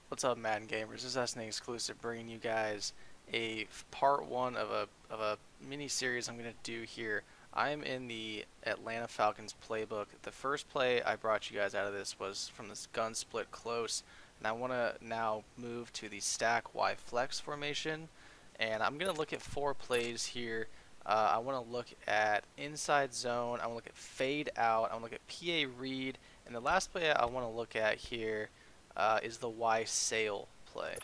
What's up, Madden gamers? This is SNA exclusive, bringing you guys a part one of a mini series I'm gonna do here. I'm in the Atlanta Falcons playbook. The first play I brought you guys out of this was from this gun split close, and I want to now move to the stack Y flex formation, and I'm gonna look at 4 plays here. I want to look at inside zone. I want to look at fade out. I want to look at PA read, and the last play I want to look at here is the Y sail play.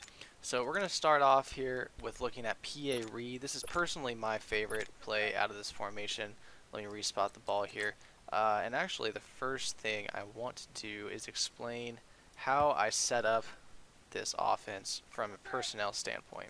So we're going to start off here with looking at PA read. This is personally my favorite play out of this formation. Let me respot the ball here. And actually the first thing I want to do is explain how I set up this offense from a personnel standpoint.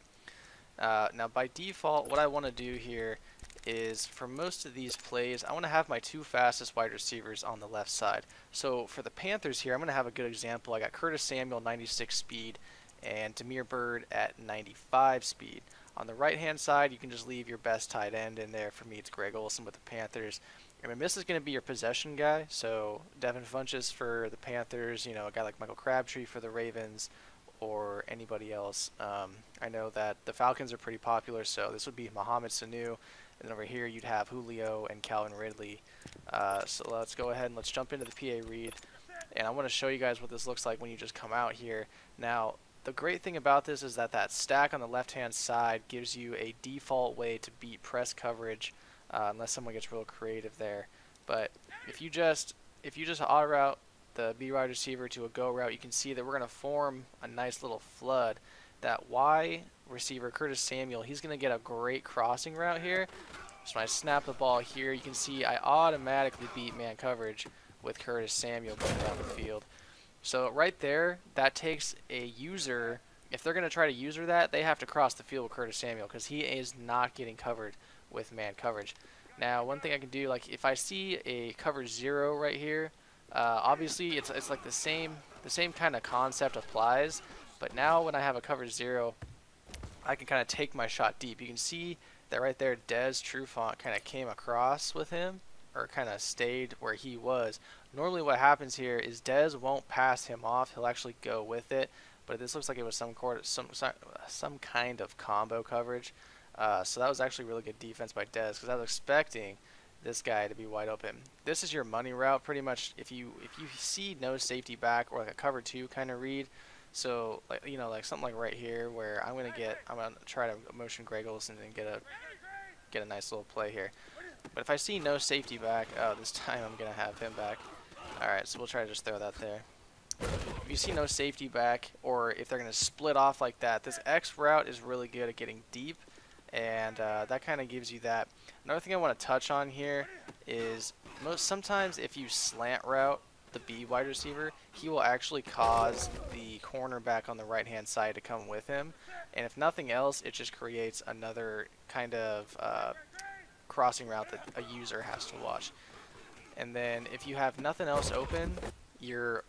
Now by default, what I want to do here is for most of these plays, I want to have my 2 fastest wide receivers on the left side. So for the Panthers here, I'm going to have a good example. I got Curtis Samuel 96 speed and Damiere Byrd at 95 speed. On the right hand side, you can just leave your best tight end in there. For me, it's Greg Olsen with the Panthers. I mean, this is going to be your possession guy. So Devin Funchess for the Panthers, a guy like Michael Crabtree for the Ravens, or anybody else. I know that the Falcons are pretty popular, so this would be Mohamed Sanu. And then over here you'd have Julio and Calvin Ridley. So let's go ahead and let's jump into the PA read. And I want to show you guys what this looks like when you just come out here. Now, the great thing about this is that that stack on the left-hand side gives you a default way to beat press coverage, unless someone gets real creative there. But if you just auto route the B wide receiver to a go route, you can see that we're going to form a nice little flood. That Y receiver, Curtis Samuel, he's going to get a great crossing route here. So when I snap the ball here, you can see I automatically beat man coverage with Curtis Samuel going down the field. So right there, that takes a user, if they're going to try to user that, they have to cross the field with Curtis Samuel because he is not getting covered with man coverage. Now, one thing I can do, like if I see a cover 0 right here, obviously it's like the same kind of concept applies. But now when I have a cover 0, I can kind of take my shot deep. You can see that right there, Dez Trufant kind of came across with him, or kind of stayed where he was. Normally what happens here is Dez won't pass him off. He'll actually go with it. But this looks like it was some kind of combo coverage. So that was actually really good defense by Dez, because I was expecting this guy to be wide open. This is your money route pretty much. If you see no safety back or like a cover 2 kind of read. So like something like right here where I'm gonna try to motion Greg Olsen and get a nice little play here. But if I see no safety back, this time I'm gonna have him back. Alright, so we'll try to just throw that there. If you see no safety back, or if they're gonna split off like that, this X route is really good at getting deep, and that kind of gives you that. Another thing I want to touch on here is sometimes if you slant route the B wide receiver, he will actually cause the cornerback on the right hand side to come with him, and if nothing else, it just creates another kind of crossing route that a user has to watch. And then if you have nothing else open, your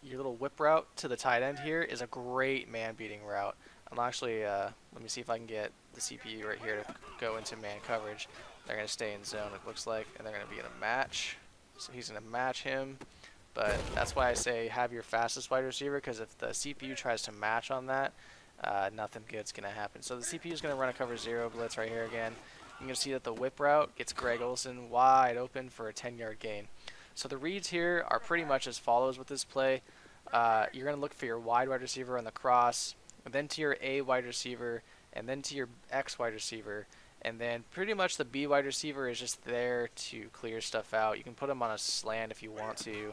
little whip route to the tight end here is a great man beating route. I'm actually let me see if I can get the CPU right here to go into man coverage. They're going to stay in zone, it looks like, and they're going to be in a match. So he's going to match him. But that's why I say have your fastest wide receiver, because if the CPU tries to match on that, nothing good's going to happen. So the CPU is going to run a cover 0 blitz right here again. You're going to see that the whip route gets Greg Olsen wide open for a 10-yard gain. So the reads here are pretty much as follows with this play. You're going to look for your wide receiver on the cross, and then to your A wide receiver, and then to your X wide receiver. And then pretty much the B wide receiver is just there to clear stuff out. You can put him on a slant if you want to.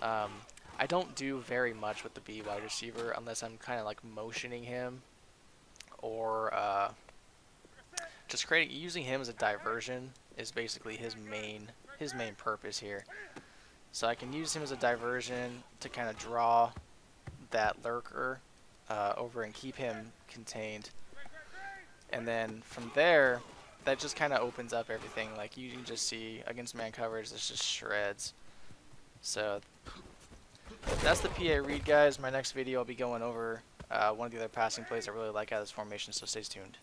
I don't do very much with the B wide receiver unless I'm kind of like motioning him, or just using him as a diversion is basically his main purpose here. So I can use him as a diversion to kind of draw that lurker over and keep him contained. And then from there, that just kind of opens up everything. Like you can just see against man coverage, this just shreds. So that's the PA read, guys. My next video I'll be going over one of the other passing plays I really like out of this formation, so stay tuned.